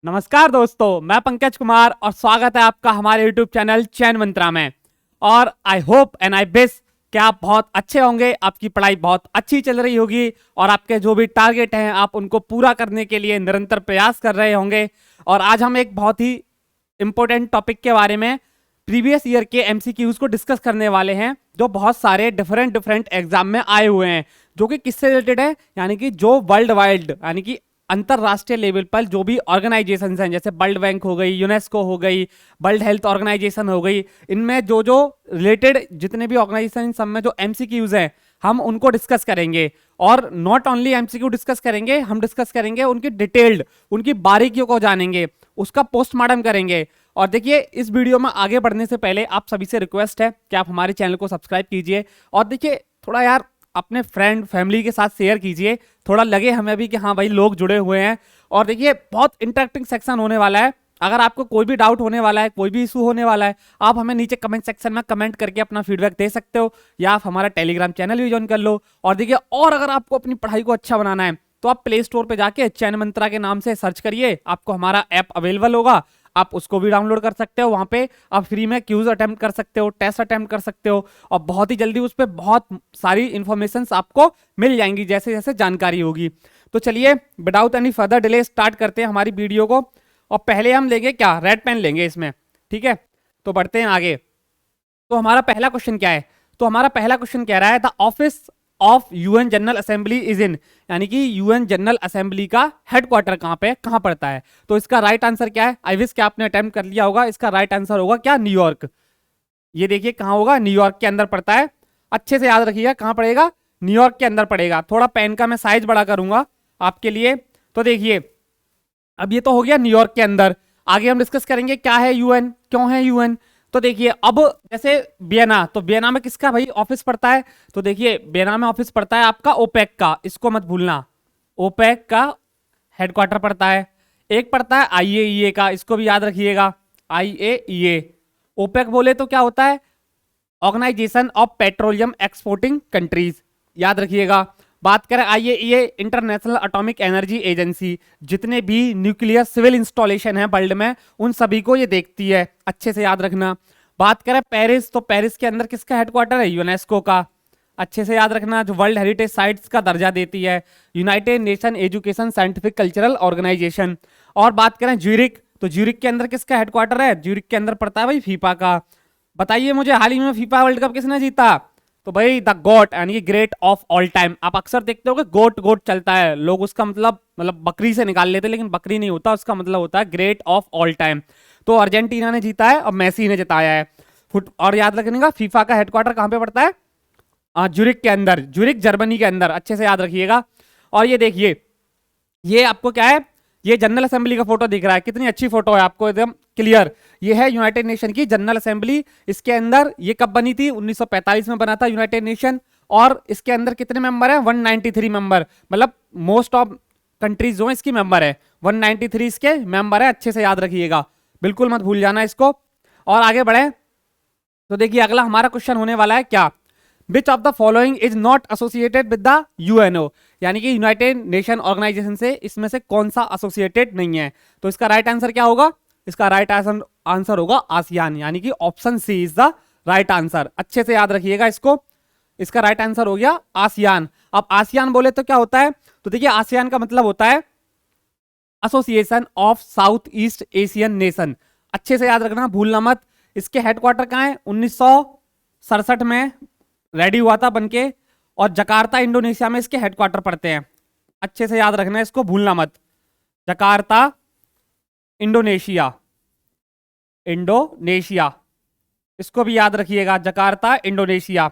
नमस्कार दोस्तों, मैं पंकज कुमार और स्वागत है आपका हमारे YouTube चैनल चयन मंत्रा में। और I hope and I wish कि आप बहुत अच्छे होंगे, आपकी पढ़ाई बहुत अच्छी चल रही होगी और आपके जो भी टारगेट हैं आप उनको पूरा करने के लिए निरंतर प्रयास कर रहे होंगे। और आज हम एक बहुत ही इंपॉर्टेंट टॉपिक के बारे में प्रीवियस ईयर के एमसीक्यूज को डिस्कस करने वाले हैं, जो बहुत सारे डिफरेंट एग्जाम में आए हुए हैं, जो कि किससे रिलेटेड है, यानी कि जो वर्ल्ड वाइड यानी कि अंतरराष्ट्रीय लेवल पर जो भी ऑर्गेनाइजेशंस हैं, जैसे वर्ल्ड बैंक हो गई, यूनेस्को हो गई, वर्ल्ड हेल्थ ऑर्गेनाइजेशन हो गई, इनमें जो जो रिलेटेड जितने भी ऑर्गेनाइजेशन सब में जो एमसीक्यूज हैं हम उनको डिस्कस करेंगे। और नॉट ओनली एमसीक्यू डिस्कस करेंगे, हम डिस्कस करेंगे उनकी डिटेल्ड, उनकी बारीकियों को जानेंगे, उसका पोस्टमार्टम करेंगे। और देखिए, इस वीडियो में आगे बढ़ने से पहले आप सभी से रिक्वेस्ट है कि आप हमारे चैनल को सब्सक्राइब कीजिए और देखिए थोड़ा यार अपने फ्रेंड फैमिली के साथ शेयर कीजिए, थोड़ा लगे हमें भी कि हाँ भाई लोग जुड़े हुए हैं। और देखिए, बहुत इंटरेक्टिंग सेक्शन होने वाला है। अगर आपको कोई भी डाउट होने वाला है, कोई भी इशू होने वाला है, आप हमें नीचे कमेंट सेक्शन में कमेंट करके अपना फीडबैक दे सकते हो, या आप हमारा टेलीग्राम चैनल भी ज्वाइन कर लो। और देखिए, और अगर आपको अपनी पढ़ाई को अच्छा बनाना है तो आप प्ले स्टोर पर जाके चयन मंत्रा के नाम से सर्च करिए, आपको हमारा ऐप अवेलेबल होगा, आप उसको भी डाउनलोड कर सकते हो। वहां पे आप फ्री में क्यूज अटेम्प्ट कर सकते हो, टेस्ट अटेम्प्ट कर सकते हो और बहुत ही जल्दी उस पर बहुत सारी इंफॉर्मेशन आपको मिल जाएंगी जैसे जैसे जानकारी होगी। तो चलिए without any further delay start करते हैं हमारी वीडियो को। और पहले हम लेंगे क्या, रेड पेन लेंगे इसमें, ठीक है। तो बढ़ते हैं आगे। तो हमारा पहला क्वेश्चन क्या है, तो हमारा पहला क्वेश्चन कह रहा है the office of UN general assembly is in, यानी कि यूएन जनरल असेंबली का हेडक्वार्टर कहां पे, कहां पड़ता है। तो इसका राइट आंसर क्या है, आई विश कि आपने अटेम्प्ट कर लिया होगा। इसका राइट आंसर होगा क्या, न्यूयॉर्क। ये देखिए कहां होगा, न्यूयॉर्क के अंदर पड़ता है। अच्छे से याद रखिएगा कहां पड़ेगा, न्यूयॉर्क के अंदर पड़ेगा। थोड़ा पेन का मैं साइज बड़ा करूंगा आपके लिए। तो देखिए, अब ये तो हो गया न्यूयॉर्क के अंदर। आगे हम डिस्कस करेंगे क्या है यूएन, क्यों है यूएन। तो देखिए, अब जैसे वियना, तो वियना में किसका भाई ऑफिस पड़ता है, तो देखिए वियना में ऑफिस पड़ता है आपका ओपेक का, इसको मत भूलना, ओपेक का हेडक्वार्टर पड़ता है। एक पड़ता है आईएईए का, इसको भी याद रखिएगा, आईएईए। ओपेक बोले तो क्या होता है, Organisation of Petroleum Exporting Countries, याद रखिएगा। बात करें IAEA, International Atomic Energy Agency, जितने भी न्यूक्लियर सिविल इंस्टॉलेशन है वर्ल्ड में उन सभी को ये देखती है, अच्छे से याद रखना। बात करें पेरिस, तो पेरिस के अंदर किसका हेडक्वार्टर है, यूनेस्को का, अच्छे से याद रखना, जो वर्ल्ड हेरिटेज साइट्स का दर्जा देती है। United Nation Education Scientific Cultural Organisation. और बात करें ज्यूरिक, तो ज्यूरिक के अंदर किसका हेडक्वार्टर है, ज्यूरिक के अंदर पड़ता है भाई फीफा का। बताइए मुझे, हाल ही में फीफा वर्ल्ड कप किसने जीता, तो भाई द गोट, यानी कि ग्रेट ऑफ ऑल टाइम। आप अक्सर देखते हो कि गोट गोट चलता है, लोग उसका मतलब बकरी से निकाल लेते हैं, लेकिन बकरी नहीं होता, उसका मतलब होता है ग्रेट ऑफ ऑल टाइम। तो अर्जेंटीना ने जीता है और मेसी ने जिताया है। और याद रखने का, फीफा का हेडक्वार्टर कहां पे पड़ता है, ज्यूरिक के अंदर, ज्यूरिक जर्मनी के अंदर, अच्छे से याद रखिएगा। और ये देखिए, ये आपको क्या है, ये जनरल असेंबली का फोटो दिख रहा है, कितनी अच्छी फोटो है, आपको एकदम क्लियर। ये है यूनाइटेड नेशन की जनरल असेंबली। इसके अंदर ये कब बनी थी, 1945 में बना था यूनाइटेड नेशन। और इसके अंदर कितने मेंबर है, 193 मेंबर, मतलब मोस्ट ऑफ कंट्रीज जो है इसकी मेंबर है, 193 इसके मेंबर है, अच्छे से याद रखिएगा, बिल्कुल मत भूल जाना इसको। और आगे बढ़े तो देखिए, अगला हमारा क्वेश्चन होने वाला है क्या, which of the following is not associated with the UNO, यानी कि यूनाइटेड नेशन ऑर्गेनाइजेशन से इसमें से कौन सा एसोसिएटेड नहीं है। तो इसका राइट आंसर क्या होगा, इसका राइट आंसर होगा आसियान, यानी कि option C is the right answer, अच्छे से याद रखिएगा इसको। इसका राइट आंसर हो गया आसियान। अब आसियान बोले तो क्या होता है, तो देखिए आसियान का मतलब होता है association of south east Asian nation, अच्छे से याद रखना, भूलना मत। इसके हेडक्वार्टर कहां है, 1967 में रेडी हुआ था बनके, और जकार्ता इंडोनेशिया में इसके हेडक्वार्टर पड़ते हैं, अच्छे से याद रखना, इसको भूलना मत। जकार्ता इंडोनेशिया, इंडोनेशिया, इसको भी याद रखिएगा, जकार्ता इंडोनेशिया।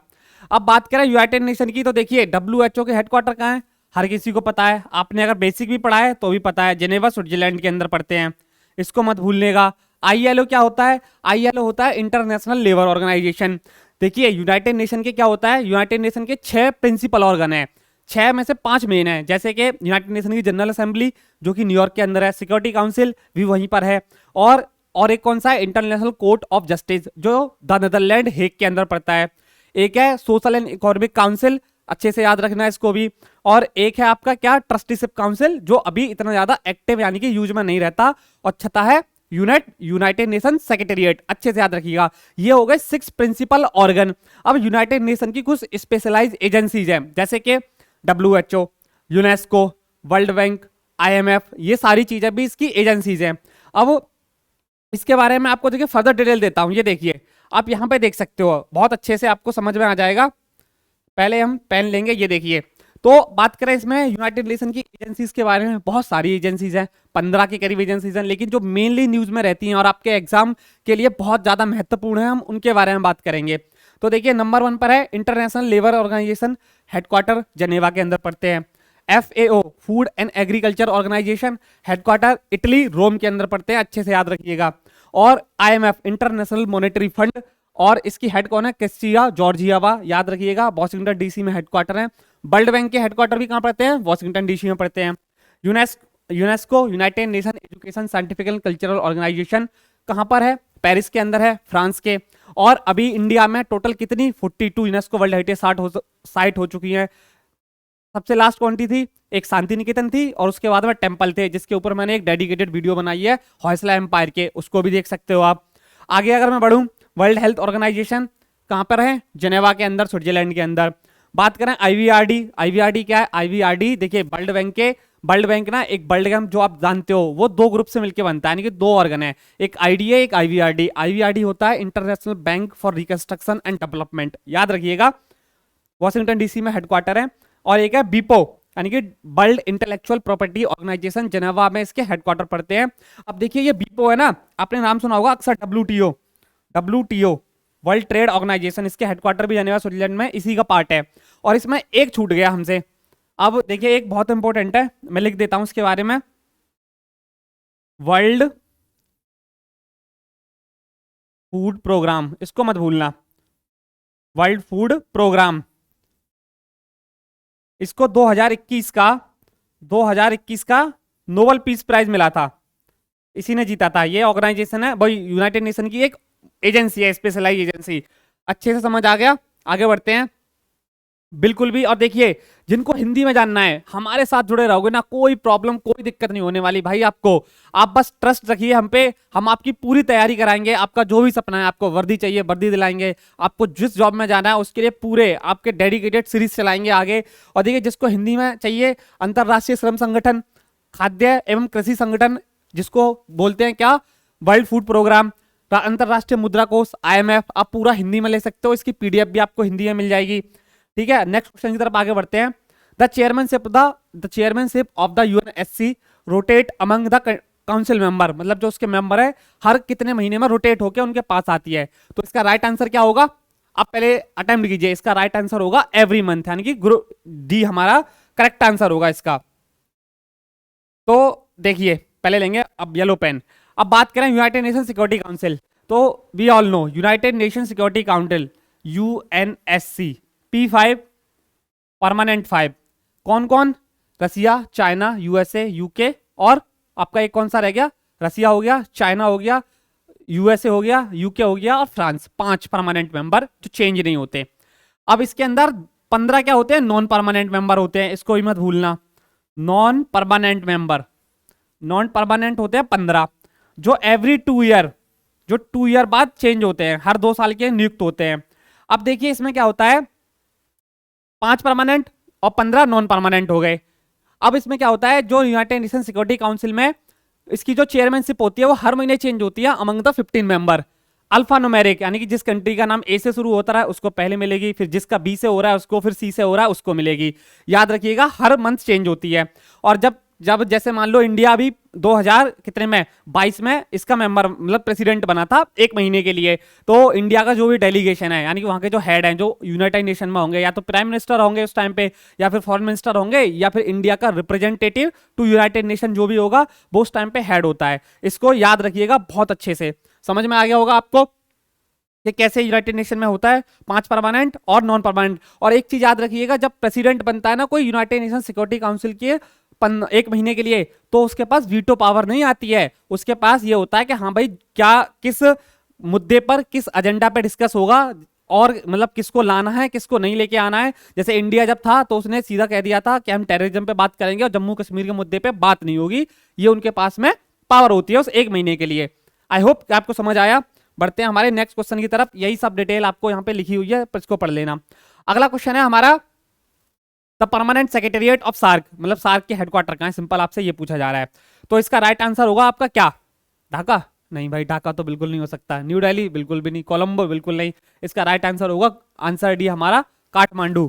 अब बात करें यूनाइटेड नेशन की, तो देखिए डब्ल्यूएचओ के हेडक्वार्टर कहां है, हर किसी को पता है, आपने अगर बेसिक भी पढ़ा है तो भी पता है, जेनेवा स्विट्जरलैंड के अंदर पड़ते हैं, इसको मत भूलनेगा। आईएलओ क्या होता है, आईएलओ होता है इंटरनेशनल लेबर ऑर्गेनाइजेशन। देखिए यूनाइटेड नेशन के क्या होता है, यूनाइटेड नेशन के 6 प्रिंसिपल ऑर्गन है, 6 में से 5 मेन है, जैसे कि यूनाइटेड नेशन की जनरल असेंबली जो कि न्यूयॉर्क के अंदर है, सिक्योरिटी काउंसिल भी वहीं पर है, और एक कौन सा है, इंटरनेशनल कोर्ट ऑफ जस्टिस जो द नेदरलैंड हेग के अंदर पड़ता है। एक है सोशल एंड इकोनॉमिक काउंसिल, अच्छे से याद रखना है इसको भी। और एक है आपका क्या, ट्रस्टीशिप काउंसिल, जो अभी इतना ज्यादा एक्टिव यानी कि यूज में नहीं रहता। और छठा है यूनाइटेड नेशन सेक्रेटेरिएट, अच्छे से याद रखिएगा। ये हो गए 6 प्रिंसिपल ऑर्गन। अब यूनाइटेड नेशन की कुछ स्पेशलाइज एजेंसीज हैं, जैसे कि WHO, UNESCO, world bank, IMF, ये सारी चीजें भी इसकी एजेंसीज हैं। अब इसके बारे में आपको देखिए फर्दर डिटेल देता हूं। ये देखिए आप यहां पे देख सकते हो, बहुत अच्छे से आपको समझ में आ जाएगा। पहले हम पेन लेंगे, ये देखिए। तो बात करें इसमें यूनाइटेड नेशन की एजेंसीज के बारे में, बहुत सारी एजेंसीज हैं, 15 के करीब एजेंसीज हैं, लेकिन जो मेनली न्यूज में रहती हैं और आपके एग्जाम के लिए बहुत ज्यादा महत्वपूर्ण है, हम उनके बारे में बात करेंगे। तो देखिए नंबर 1 पर है international labour organisation, headquarters Geneva के अंदर पड़ते हैं। FAO, food and agriculture organisation, headquarters Italy Rome के अंदर पड़ते हैं, अच्छे से याद रखिएगा। और IMF, इंटरनेशनल मॉनेटरी फंड, और इसकी हेड कौन है, क्रिस्टिया जॉर्जियावा, याद रखिएगा, वॉशिंगटन DC में हेडक्वार्टर है। वर्ल्ड बैंक के हेडक्वार्टर भी कहां पड़ते हैं, वॉशिंगटन DC में पड़ते हैं। UNESCO, United Nation Education Scientific and Cultural Organisation, कहां पर है, पेरिस के अंदर है, फ्रांस के। और अभी इंडिया में टोटल कितनी 42 यूनेस्को वर्ल्ड हेरिटेज साइट हो चुकी है। सबसे लास्ट कौन सी थी, एक शांति निकेतन थी, और उसके बाद में टेम्पल थे, जिसके ऊपर मैंने एक डेडिकेटेड वीडियो बनाई है हौसला एम्पायर के, उसको भी देख सकते हो आप। आगे अगर मैं बढ़ूं, वर्ल्ड हेल्थ ऑर्गेनाइजेशन कहां पर है, जेनेवा के अंदर, स्विट्जरलैंड के अंदर। बात करें IVRD क्या है, IVRD देखिए वर्ल्ड बैंक ना, एक वर्ल्ड बैंक जो आप जानते हो वो 2 ग्रुप से मिलकर बनता है, यानी कि 2 ऑर्गन है, एक IDA एक IVRD। IVRD होता है international bank for reconstruction and development, याद रखिएगा, वॉशिंगटन DC में हेडक्वार्टर है। और एक है BIPO, यानी कि World Intellectual Property Organisation, Geneva में इसके हेडक्वार्टर पड़ते हैं। अब देखिए ये BIPO है ना, आपने नाम सुना होगा अक्सर, WTO वर्ल्ड ट्रेड ऑर्गेनाइजेशन, इसके हेडक्वार्टर भी जेनेवा स्विट्जरलैंड में इसी का पार्ट है। और इसमें एक छूट गया हमसे, अब देखिए एक बहुत इंपॉर्टेंट है, मैं लिख देता हूं इसके बारे में, वर्ल्ड फूड प्रोग्राम, इसको मत भूलना, वर्ल्ड फूड प्रोग्राम। इसको 2021 का नोबेल पीस प्राइज मिला था, इसी ने जीता था। ये ऑर्गेनाइजेशन है भाई, यूनाइटेड नेशन की एक एजेंसी है, स्पेशलाइज एजेंसी। अच्छे से समझ आ गया, आगे बढ़ते हैं। बिल्कुल भी। और देखिए जिनको हिंदी में जानना है, हमारे साथ जुड़े रहोगे ना, कोई प्रॉब्लम कोई दिक्कत नहीं होने वाली भाई आपको। आप बस ट्रस्ट रखिए हम पे, हम आपकी पूरी तैयारी कराएंगे। आपका जो भी सपना है, आपको वर्दी चाहिए वर्दी दिलाएंगे, आपको जिस जॉब में जाना है उसके लिए पूरे आपके डेडिकेटेड सीरीज चलाएंगे आगे। और देखिए जिसको हिंदी में चाहिए, अंतरराष्ट्रीय श्रम संगठन, खाद्य एवं कृषि संगठन, जिसको बोलते हैं क्या, वर्ल्ड फूड प्रोग्राम, अंतरराष्ट्रीय मुद्रा कोष IMF, आप पूरा हिंदी में ले सकते हो। इसकी PDF भी आपको हिंदी में मिल जाएगी। ठीक है, नेक्स्ट क्वेश्चन की तरफ आगे बढ़ते हैं। The chairmanship of the UNSC rotate among the council member, मतलब जो उसके मेंबर है हर कितने महीने में रोटेट होकर उनके पास आती है। तो इसका राइट आंसर क्या होगा, आप पहले अटेम्प्ट कीजिए। इसका राइट आंसर होगा एवरी मंथ, यानी कि ग्रुप D हमारा करेक्ट आंसर होगा इसका। तो देखिए पहले लेंगे अब येलो पेन। अब बात करें यूनाइटेड नेशन सिक्योरिटी काउंसिल, तो we all know United Nation Security Council UNSC P5 permanent 5, कौन कौन, रसिया, चाइना, USA, UK, और आपका एक कौन सा रह गया, रसिया हो गया, चाइना हो गया, USA हो गया, UK हो गया, और फ्रांस। 5 परमानेंट मेंबर जो चेंज नहीं होते। अब इसके अंदर 15 क्या होते हैं, नॉन परमानेंट मेंबर होते हैं, इसको भी मत भूलना। नॉन परमानेंट होते हैं 15, जो एवरी 2 ईयर, जो 2 ईयर बाद चेंज होते हैं, हर 2 साल के नियुक्त होते हैं। अब देखिए इसमें क्या होता है, 5 परमानेंट और 15 नॉन परमानेंट हो गए। अब इसमें क्या होता है, जो यूनाइटेड नेशन सिक्योरिटी काउंसिल में इसकी जो चेयरमैनशिप होती है वो हर महीने चेंज होती है among the 15 member. Alpha numeric, यानी कि जिस कंट्री का नाम A से शुरू होता रहा है उसको पहले मिलेगी, फिर जिसका B से हो रहा है उसको, फिर C से हो रहा है उसको मिलेगी। याद रखिएगा हर मंथ चेंज होती है। और जब जैसे मान लो इंडिया अभी 2000 कितने में 22 में इसका मेंबर मतलब प्रेसिडेंट बना था 1 महीने के लिए, तो इंडिया का जो भी डेलीगेशन है, यानी कि वहां के जो हेड हैं जो यूनाइटेड नेशन में होंगे, या तो प्राइम मिनिस्टर होंगे उस टाइम पे, या फिर फॉरेन मिनिस्टर होंगे, या फिर इंडिया का रिप्रेजेंटेटिव टू यूनाइटेड नेशन जो भी होगा वो उस टाइम पे हेड होता है। इसको याद रखिएगा बहुत अच्छे से, समझ में आ गया होगा आपको कि कैसे यूनाइटेड नेशन में होता है 5 परमानेंट और नॉन परमानेंट। और एक चीज याद रखिएगा, जब प्रेसिडेंट बनता है ना कोई यूनाइटेड नेशन सिक्योरिटी काउंसिल के 1 महीने के लिए, तो उसके पास वीटो पावर नहीं आती है। उसके पास ये होता है कि हाँ भाई क्या किस मुद्दे पर किस एजेंडा पे डिस्कस होगा और मतलब किसको लाना है किसको नहीं लेके आना है। जैसे इंडिया जब था तो उसने सीधा कह दिया था कि हम टेररिज्म पे बात करेंगे और जम्मू कश्मीर के मुद्दे पे बात नहीं होगी। ये उनके पास में पावर होती है उस 1 महीने के लिए। आई होप कि आपको समझ आया। बढ़ते हैं हमारे नेक्स्ट क्वेश्चन की तरफ। यही सब डिटेल आपको यहाँ पे लिखी हुई है, इसको पढ़ लेना। अगला क्वेश्चन है हमारा the permanent secretariat of SAARC, मतलब सार्क के हेडक्वार्टर कहाँ है, सिंपल आपसे ये पूछा जा रहा है। तो इसका राइट आंसर होगा आपका क्या, ढाका? नहीं भाई, ढाका तो बिल्कुल नहीं हो सकता। न्यू दिल्ली बिल्कुल भी नहीं। कोलंबो बिल्कुल नहीं। इसका राइट आंसर होगा आंसर डी हमारा काठमांडू।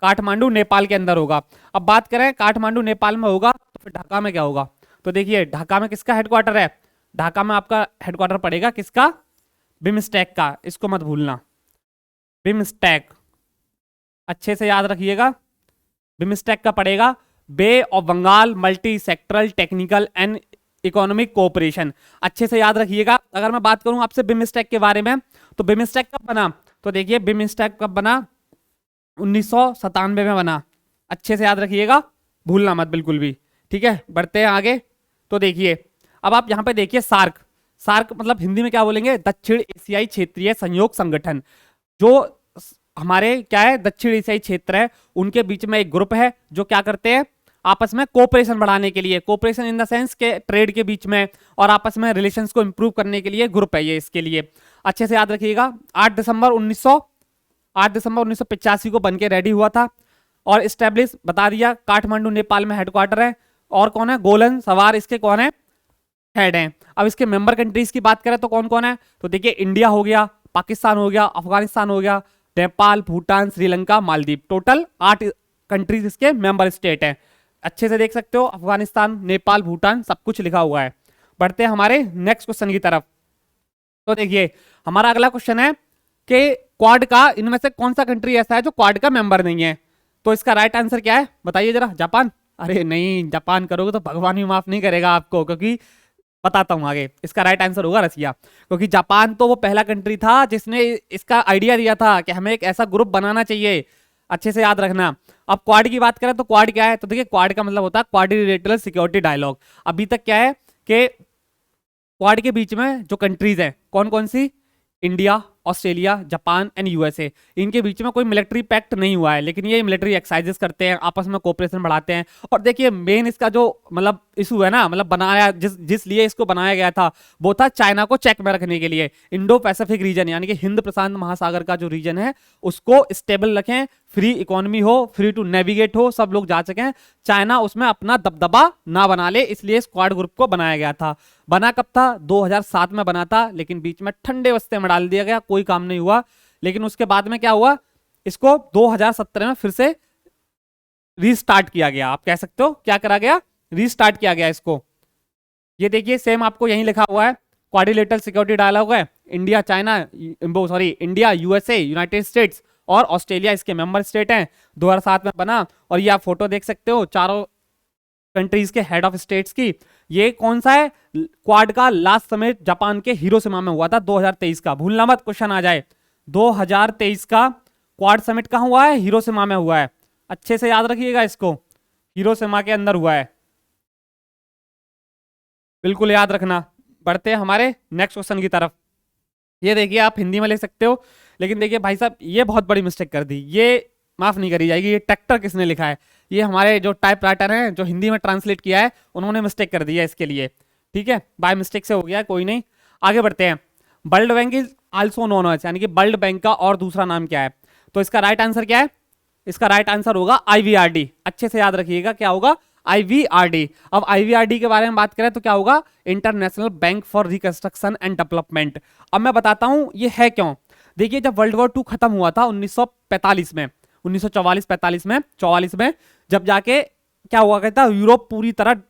काठमांडू नेपाल के अंदर होगा। अब बात करें काठमांडू नेपाल में होगा तो फिर ढाका में क्या होगा? तो देखिए ढाका में किसका हेडक्वार्टर है? ढाका में आपका हेडक्वार्टर पड़ेगा किसका? बिमस्टेक का। इसको मत भूलना, बिमस्टेक अच्छे से याद रखिएगा। बिमस्टेक का पड़ेगा bay of Bengal multi sectoral technical and economic cooperation. अच्छे से याद रखिएगा। अगर मैं बात करूं आपसे बिमस्टेक के बारे में, तो बिमस्टेक कब बना? तो देखिए बिमस्टेक कब बना? 1997 में बना। अच्छे से याद रखिएगा, भूलना मत बिल्कुल भी। ठीक है, बढ़ते हैं आगे। तो देखिए अब आप यहाँ पे देखिए सार्क। सार्क मतलब हिंदी में क्या बोलेंगे? दक्षिण एशियाई क्षेत्रीय सहयोग संगठन। जो हमारे क्या है, दक्षिण एशियाई क्षेत्र है, उनके बीच में एक ग्रुप है जो क्या करते हैं, आपस में कोऑपरेशन बढ़ाने के लिए, कोऑपरेशन इन द सेंस के ट्रेड के बीच में और आपस में रिलेशंस को इंप्रूव करने के लिए ग्रुप है ये। इसके लिए अच्छे से याद रखिएगा। 8 दिसंबर 1985 को बनके रेडी हुआ था और स्टैब्लिश बता दिया। काठमांडू नेपाल में हेडक्वार्टर है। और कौन है? गोलन सवार इसके कौन है? हेड हैं। अब इसके मेंबर कंट्रीज की बात करें तो कौन कौन है? तो देखिए इंडिया हो गया, पाकिस्तान हो गया, अफगानिस्तान हो गया, नेपाल, भूटान, श्रीलंका, मालदीव। टोटल 8 कंट्रीज इसके मेंबर स्टेट हैं। अच्छे से देख सकते हो, अफगानिस्तान, नेपाल, भूटान सब कुछ लिखा हुआ है। बढ़ते हैं हमारे नेक्स्ट क्वेश्चन की तरफ। तो देखिए हमारा अगला क्वेश्चन है कि क्वाड का इनमें से कौन सा कंट्री ऐसा है जो क्वाड का मेंबर नहीं है? तो इसका राइट आंसर क्या है बताइए जरा। जापान? अरे नहीं, जापान करोगे तो भगवान भी माफ नहीं करेगा आपको, क्योंकि बताता हूं आगे। इसका राइट आंसर होगा रसिया, क्योंकि जापान तो वो पहला कंट्री था जिसने इसका आइडिया दिया था कि हमें एक ऐसा ग्रुप बनाना चाहिए। अच्छे से याद रखना। अब क्वाड की बात करें तो क्वाड क्या है? तो देखिए क्वाड का मतलब होता है क्वाड्रिलेटरल सिक्योरिटी डायलॉग। अभी तक क्या है कि क्वाड के बीच में जो कंट्रीज है कौन कौन सी? India, Australia, Japan and USA. इनके बीच में कोई मिलिट्री पैक्ट नहीं हुआ है, लेकिन ये मिलिट्री एक्सरसाइजेस करते हैं, आपस में कोऑपरेशन बढ़ाते हैं। और देखिए मेन इसका जो मतलब इशू है ना, मतलब बनाया जिस लिए इसको बनाया गया था वो था चाइना को चेक में रखने के लिए। इंडो पैसिफिक रीजन यानी कि हिंद प्रशांत महासागर का जो रीजन है उसको स्टेबल रखें, फ्री इकोनॉमी हो, फ्री टू नेविगेट हो, सब लोग जा सकें, चाइना उसमें अपना दबदबा ना बना ले, इसलिए स्क्वाड ग्रुप को बनाया गया था। बना कब था? 2007 में बना था, लेकिन बीच में ठंडे वस्ते में डाल दिया गया, कोई काम नहीं हुआ। लेकिन उसके बाद में क्या हुआ, इसको 2017 में फिर से रीस्टार्ट किया गया। आप कह सकते हो क्या करा गया? रीस्टार्ट किया गया इसको। ये देखिए सेम आपको यहीं लिखा हुआ है, क्वाड्रिलेटरल सिक्योरिटी डायलॉग है। India, China, India, USA, United states और ऑस्ट्रेलिया इसके मेंबर स्टेट हैं। 2007 में बना। और ये आप फोटो देख सकते हो चारों कंट्रीज के हेड ऑफ स्टेट्स की। ये कौन सा है? क्वाड का लास्ट समिट जापान के हिरोशिमा में हुआ था 2023 का। भूलना मत, क्वेश्चन आ जाए। 2023 का क्वाड समिट कहां हुआ है? हिरोशिमा में हुआ है। अच्छे से याद रखिएगा इसको, हिरोशिमा के अंदर हुआ है, बिल्कुल याद रखना। बढ़ते हैं हमारे नेक्स्ट क्वेश्चन की तरफ। ये देखिए आप हिंदी में ले सकते हो, लेकिन देखिए भाई साहब ये बहुत बड़ी मिस्टेक कर दी, ये माफ नहीं करी जाएगी। ये ट्रैक्टर किसने लिखा है? ये हमारे जो टाइप राइटर हैं जो हिंदी में ट्रांसलेट किया है उन्होंने मिस्टेक कर दी है इसके लिए। ठीक है, बाय मिस्टेक से हो गया, कोई नहीं। आगे बढ़ते हैं। World Bank is also known as, यानी कि वर्ल्ड बैंक का और दूसरा नाम क्या है? तो इसका राइट आंसर क्या है? इसका राइट आंसर होगा IVRD। अच्छे से याद रखिएगा क्या होगा? IVRD। अब IVRD के बारे में बात करें तो क्या होगा? International bank for reconstruction and development. अब मैं बताता हूं ये है क्यों। देखिए जब वर्ल्ड वॉर 2 खत्म हुआ था 1945 में, 1944-45 में, 44 में, जब जाके क्या हुआ कहता है, यूरोप पूरी तरह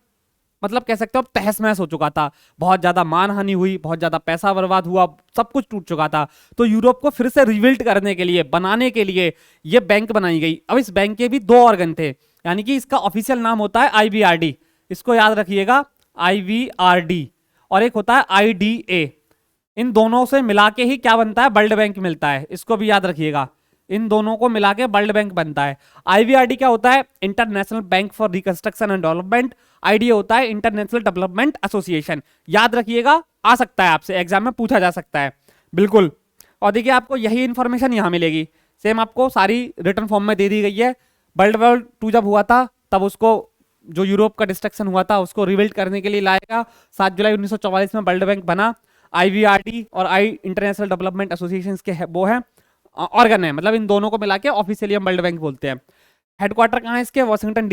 मतलब कह सकते हो तहस महस हो चुका था। बहुत ज्यादा मानहानि हुई, बहुत ज्यादा पैसा बर्बाद हुआ, सब कुछ टूट चुका था। तो यूरोप को फिर से रिबिल्ड करने के लिए, बनाने के लिए ये बैंक बनाई गई। अब इस बैंक के भी 2 ऑर्गन थे, यानी कि इसका ऑफिशियल नाम होता है IVRD, इसको याद रखिएगा, IVRD, और एक होता है IDA। इन दोनों से मिला के ही क्या बनता है? वर्ल्ड बैंक मिलता है, इसको भी याद रखिएगा। इन दोनों को मिला के वर्ल्ड बैंक बनता है। IVRD क्या होता है? International bank for reconstruction and development. IDA होता है इंटरनेशनल डेवलपमेंट एसोसिएशन। याद रखिएगा, आ सकता है आपसे एग्जाम में पूछा जा सकता है, बिल्कुल। और देखिए आपको यही इंफॉर्मेशन यहाँ मिलेगी, सेम आपको सारी रिटर्न फॉर्म में दे दी गई है। वर्ल्ड वॉर 2 जब हुआ था तब उसको जो यूरोप का डिस्ट्रक्शन हुआ था उसको रिबिल्ड करने के लिए लाएगा। 7 जुलाई 1944 में वर्ल्ड बैंक बना। IVRD और इंटरनेशनल डेवलपमेंट एसोसिएशन के वो है ऑर्गन है, मतलब इन दोनों को मिला के ऑफिशियली हम वर्ल्ड बैंक बोलते हैं। हेडक्वार्टर कहाँ है इसके? Washington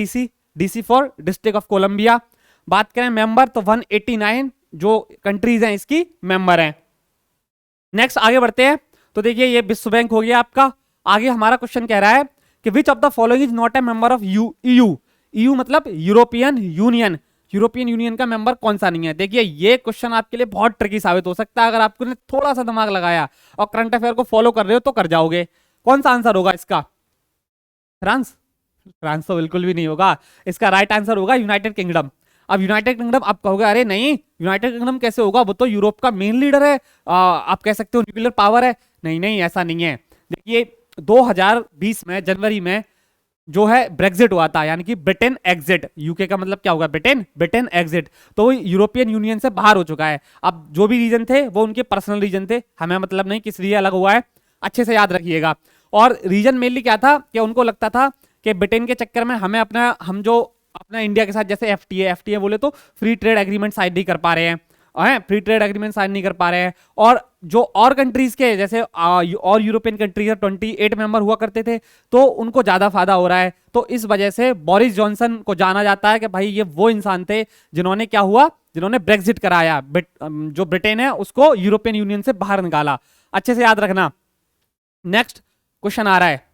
DC for District of Columbia. बात करें मेंबर तो 189 जो कंट्रीज हैं इसकी मेंबर हैं। नेक्स्ट आगे बढ़ते हैं तो देखिए ये विश्व बैंक हो गया आपका। आगे हमारा क्वेश्चन कह रहा है कि which of the following is not a member of EU मतलब यूरोपियन यूनियन। यूरोपियन यूनियन का मेंबर कौन सा नहीं है? देखिए ये क्वेश्चन आपके लिए बहुत ट्रिकी साबित हो सकता है, अगर आपने थोड़ा सा दिमाग लगाया और करंट अफेयर को फॉलो कर रहे हो तो कर जाओगे। कौन सा आंसर होगा इसका? फ्रांस? फ्रांस तो बिल्कुल भी नहीं होगा। इसका राइट आंसर होगा यूनाइटेड किंगडम। अब यूनाइटेड किंगडम आप कहोगे अरे नहीं यूनाइटेड किंगडम कैसे होगा, वो तो यूरोप का मेन लीडर है, आप कह सकते हो न्यूक्लियर पावर है। नहीं नहीं ऐसा नहीं है। देखिए 2020 में जनवरी में जो है ब्रेक्जिट हुआ था, यानी कि ब्रिटेन एग्जिट। यूके का मतलब क्या होगा? Britain exit. तो वो यूरोपियन यूनियन से बाहर हो चुका है। अब जो भी रीजन थे वो उनके पर्सनल रीजन थे, हमें मतलब नहीं किस लिए अलग हुआ है, अच्छे से याद रखिएगा। और रीजन मेनली क्या था कि उनको लगता था कि ब्रिटेन के चक्कर में हम जो अपना इंडिया के साथ जैसे FTA बोले तो फ्री ट्रेड एग्रीमेंट साइन नहीं कर पा रहे हैं, फ्री ट्रेड एग्रीमेंट साइन नहीं कर पा रहे हैं। और जो और कंट्रीज के जैसे और यूरोपियन कंट्रीज 28 मेंबर हुआ करते थे तो उनको ज्यादा फायदा हो रहा है। तो इस वजह से बोरिस जॉनसन को जाना जाता है कि भाई ये वो इंसान थे जिन्होंने क्या हुआ, जिन्होंने ब्रेक्जिट कराया, जो ब्रिटेन है उसको यूरोपियन यूनियन से बाहर निकाला। अच्छे से याद रखना। नेक्स्ट क्वेश्चन आ रहा है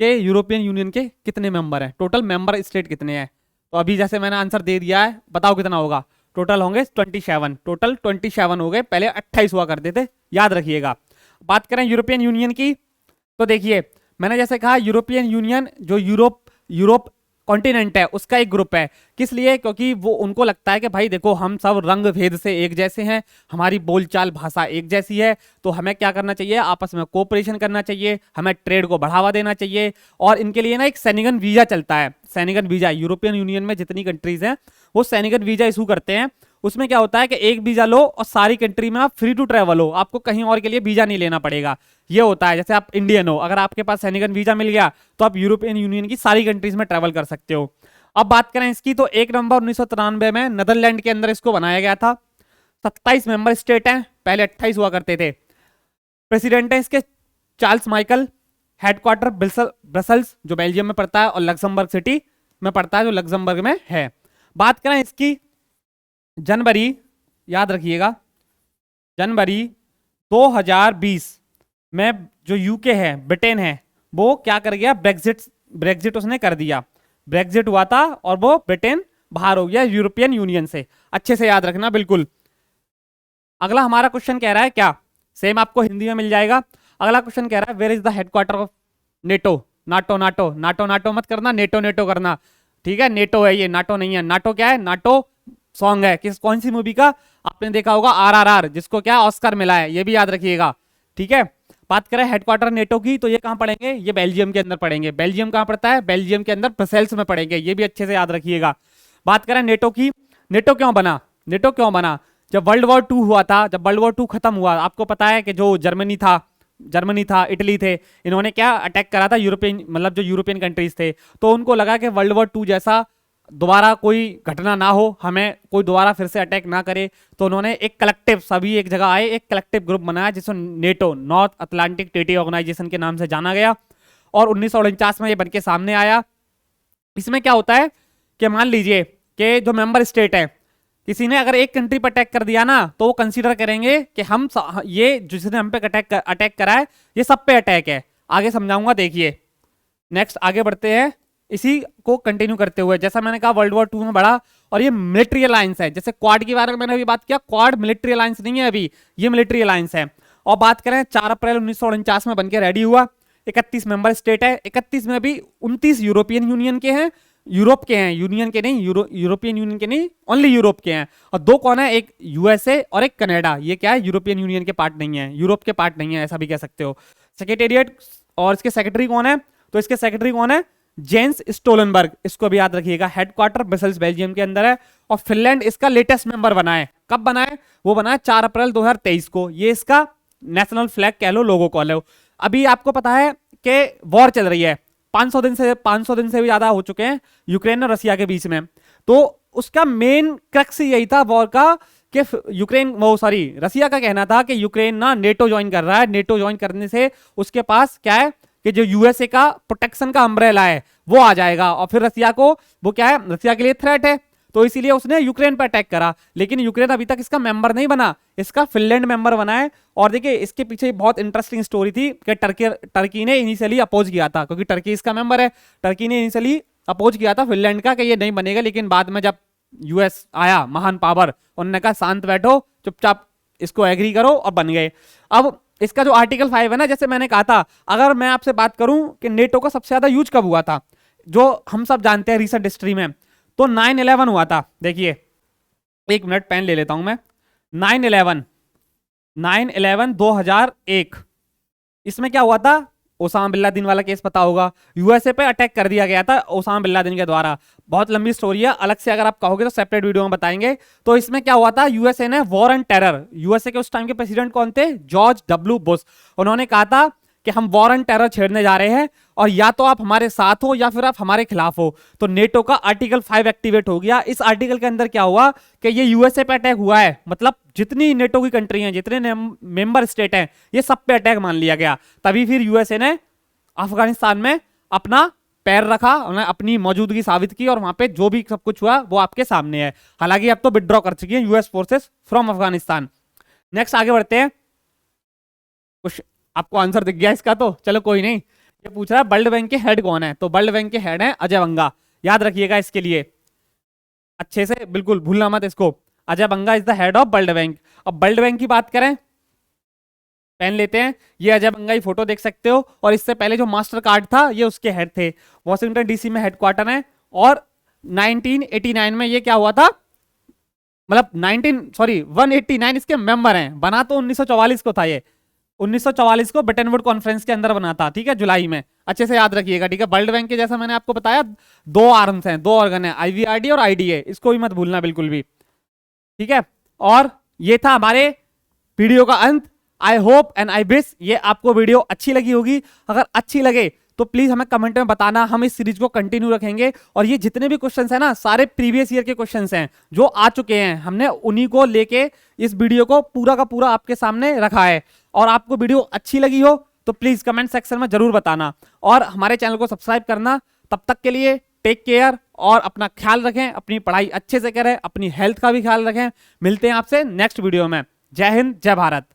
कि यूरोपियन यूनियन के कितने मेंबर हैं, टोटल मेंबर स्टेट कितने हैं? तो अभी जैसे मैंने आंसर दे दिया है, बताओ कितना होगा? टोटल होंगे 27। टोटल 27 हो गए, पहले 28 हुआ करते थे, याद रखिएगा। बात करें यूरोपियन यूनियन की तो देखिए मैंने जैसे कहा यूरोपियन यूनियन जो यूरोप कॉन्टिनेंट है उसका एक ग्रुप है। किस लिए? क्योंकि वो उनको लगता है कि भाई देखो हम सब रंग भेद से एक जैसे हैं, हमारी बोलचाल भाषा एक जैसी है, तो हमें क्या करना चाहिए? आपस में कोऑपरेशन करना चाहिए, हमें ट्रेड को बढ़ावा देना चाहिए। और इनके लिए ना एक सैनिगन वीजा चलता है। सैनिगन वीजा यूरोपियन यूनियन में जितनी कंट्रीज हैं वो सैनिगन वीजा इशू करते हैं। उसमें क्या होता है कि एक वीजा लो और सारी कंट्री में आप फ्री टू ट्रेवल हो, आपको कहीं और के लिए वीजा नहीं लेना पड़ेगा। ये होता है जैसे आप इंडियन हो, अगर आपके पास सैनिगन वीजा मिल गया तो आप यूरोपियन यूनियन की सारी कंट्रीज में ट्रेवल कर सकते हो। अब बात करें इसकी तो 1 नवंबर 1993 में नीदरलैंड के अंदर इसको बनाया गया था। 27 मेंबर स्टेट हैं, पहले 28 हुआ करते थे। प्रेसिडेंट है इसके चार्ल्स माइकल। हेडक्वार्टर ब्रसल्स जो बेल्जियम में पड़ता है और लक्समबर्ग सिटी में पड़ता है जो लक्समबर्ग में है। बात करें इसकी जनवरी, याद रखिएगा जनवरी 2020 में जो यूके है ब्रिटेन है वो क्या कर गया? ब्रेक्जिट उसने कर दिया। ब्रेक्जिट हुआ था और वो ब्रिटेन बाहर हो गया यूरोपियन यूनियन से। अच्छे से याद रखना बिल्कुल। अगला हमारा क्वेश्चन कह रहा है क्या, सेम आपको हिंदी में मिल जाएगा। अगला क्वेश्चन कह रहा है where is the headquarter of NATO? NATO NATO NATO NATO मत करना, नेटो नेटो करना, ठीक है? नेटो है ये, नाटो नहीं है। नाटो क्या है? नाटो सॉन्ग है कौन सी मूवी का? आपने देखा होगा RRR, जिसको क्या ऑस्कर मिला है, ये भी याद रखिएगा, ठीक है? बात करें हेडक्वार्टर नेटो की तो ये कहां पड़ेंगे? ये बेल्जियम के अंदर पड़ेंगे। बेल्जियम कहां पड़ता है? बेल्जियम के अंदर ब्रसेल्स में पड़ेंगे, ये भी अच्छे से याद रखिएगा। बात करें नेटो की, नेटो क्यों बना? नेटो क्यों बना? जब वर्ल्ड वॉर 2 हुआ था, जब वर्ल्ड वॉर 2 खत्म हुआ, आपको पता है कि जो जर्मनी था, इटली थे, इन्होंने क्या अटैक करा था यूरोपियन, मतलब जो यूरोपियन कंट्रीज थे, तो उनको लगा कि वर्ल्ड वॉर 2 जैसा दोबारा कोई घटना ना हो, हमें कोई दोबारा फिर से अटैक ना करे, तो उन्होंने एक कलेक्टिव, सभी एक जगह आए, एक कलेक्टिव ग्रुप बनाया जिसको NATO, North Atlantic Treaty Organisation के नाम से जाना गया। और 1949 में ये बनके सामने आया। इसमें क्या होता है कि मान लीजिए कि जो मेंबर स्टेट है, किसी ने अगर एक कंट्री पर अटैक कर दिया ना तो वो कंसीडर करेंगे कि ये जिसने हम पे अटैक करा है ये सब पे अटैक है। आगे समझाऊंगा, देखिए। नेक्स्ट आगे बढ़ते हैं इसी को कंटिन्यू करते हुए। जैसा मैंने कहा वर्ल्ड वॉर 2 में बढ़ा और ये मिलिट्री अलायंस है। जैसे क्वाड के बारे में मैंने अभी बात किया, क्वाड मिलिट्री अलायंस नहीं है अभी, ये मिलिट्री अलायंस है। और बात करें 4 अप्रैल 1949 में बनके रेडी हुआ। 31 मेंबर स्टेट है, 31 में भी 29 यूरोपियन यूनियन के हैं, यूरोप के हैं, यूनियन के नहीं, यूरोपियन यूनियन के नहीं, ओनली यूरोप के हैं। और 2 कौन है? एक USA और एक कनाडा। ये क्या है? यूरोपियन यूनियन के पार्ट नहीं है, यूरोप के पार्ट नहीं है, ऐसा भी कह सकते हो। सेक्रेटेरिएट और इसके सेक्रेटरी कौन है? तो इसके सेक्रेटरी कौन है? जेंस स्टोलनबर्ग, इसको भी याद रखिएगा। हेडक्वार्टर ब्रसेल्स बेल्जियम के अंदर है। और फिनलैंड इसका लेटेस्ट मेंबर बना है। कब बना है? वो बना है 4 अप्रैल 2023 को। ये इसका नेशनल फ्लैग कह लो, लोगो कह लो। अभी आपको पता है कि वॉर चल रही है, 500 दिन से भी ज्यादा हो चुके हैं यूक्रेन और रसिया के बीच में। तो उसका मेन क्रक्स यही था वॉर का कि रसिया का कहना था कि यूक्रेन ना नेटो ज्वाइन कर रहा है, नेटो ज्वाइन करने से उसके पास क्या है कि जो यूएसए का प्रोटेक्शन का अम्ब्रेला है वो आ जाएगा, और फिर रसिया को वो क्या है, रसिया के लिए थ्रेट है, तो इसीलिए उसने यूक्रेन पर अटैक करा। लेकिन यूक्रेन अभी तक इसका मेंबर नहीं बना, इसका फिनलैंड मेंबर बना है। और देखिए इसके पीछे बहुत इंटरेस्टिंग स्टोरी थी कि टर्की ने इनिशियली अपोज किया था, क्योंकि टर्की इसका मेंबर है। टर्की ने इनिशियली अपोज किया था फिनलैंड का कि ये नहीं बनेगा, लेकिन बाद में जब यूएस आया महान पावर, उन्होंने कहा शांत बैठो, चुपचाप इसको एग्री करो, और बन गए। अब इसका जो आर्टिकल 5 है ना, जैसे मैंने कहा था, अगर मैं आपसे बात करूं कि नेटो का सबसे ज्यादा यूज कब हुआ था, जो हम सब जानते हैं रिसेंट हिस्ट्री में, तो 9/11 हुआ था। देखिए एक मिनट पेन ले लेता हूं मैं। 9/11 2001, इसमें क्या हुआ था, ओसामा बिन लादेन वाला केस पता होगा, यूएसए पे अटैक कर दिया गया था ओसामा बिन लादेन के द्वारा। बहुत लंबी स्टोरी है, अलग से अगर आप कहोगे तो सेपरेट वीडियो में बताएंगे। तो इसमें क्या हुआ था, यूएसए ने वॉर एंड टेरर, यूएसए के उस टाइम के प्रेसिडेंट कौन थे, जॉर्ज डब्ल्यू बुश, उन्होंने कहा था कि हम वॉर एंड टेरर छेड़ने जा रहे हैं, और या तो आप हमारे साथ हो या फिर आप हमारे खिलाफ हो। तो नेटो का आर्टिकल 5 एक्टिवेट हो गया। इस आर्टिकल के अंदर क्या हुआ कि ये यूएसए पे अटैक हुआ है, मतलब जितनी नेटो की कंट्री हैं, जितने मेंबर स्टेट हैं, ये सब पे अटैक मान लिया गया। तभी फिर यूएसए ने अफगानिस्तान में अपना पैर रखा, उन्होंने अपनी मौजूदगी साबित की, और वहां पे जो भी सब कुछ हुआ वो आपके सामने है। हालांकि अब तो विड्रॉ कर चुकी है US forces from Afghanistan. Next आगे बढ़ते हैं। कुछ आपको आंसर दिख गया इसका, तो चलो कोई नहीं। ये पूछ रहा है वर्ल्ड बैंक के हेड कौन है, तो वर्ल्ड बैंक के हेड है अजय बंगा। याद रखिएगा इसके लिए अच्छे से, बिल्कुल भूलना मत इसको। Ajay Banga is the head of World Bank. अब वर्ल्ड बैंक की बात करें, पेन लेते हैं, ये अजय बंगा की फोटो देख सकते हो, और इससे पहले जो मास्टर कार्ड था ये उसके हेड थे। वॉशिंगटन डीसी में हेडक्वार्टर है, और 1989 में ये क्या हुआ था, मतलब 189 इसके मेंबर हैं। बना तो 1944 को था ये, 1944 को ब्रिटेन वुड कॉन्फ्रेंस के अंदर बना था, ठीक है, जुलाई में। अच्छे से याद रखिएगा, ठीक है। वर्ल्ड बैंक के जैसा मैंने आपको बताया 2 आर्म्स हैं, 2 ऑर्गन है, आईवीआरडी और आईडीए, इसको भी मत भूलना बिल्कुल भी, ठीक है। और ये था हमारे वीडियो का अंत। I hope and I wish ये आपको वीडियो अच्छी लगी होगी। अगर अच्छी लगे तो प्लीज हमें कमेंट में बताना, हम इस सीरीज को कंटिन्यू रखेंगे। और ये जितने भी क्वेश्चंस हैं ना, सारे प्रीवियस ईयर के क्वेश्चंस हैं जो आ चुके हैं, हमने उन्हीं को लेके इस वीडियो को पूरा का पूरा आपके सामने रखा है। और आपको वीडियो अच्छी लगी हो तो प्लीज कमेंट सेक्शन में जरूर बताना, और हमारे चैनल को सब्सक्राइब करना। तब तक के लिए टेक केयर, और अपना ख्याल रखें, अपनी पढ़ाई अच्छे से करें, अपनी हेल्थ का भी ख्याल रखें। मिलते हैं आपसे नेक्स्ट वीडियो में। जय हिंद, जय भारत।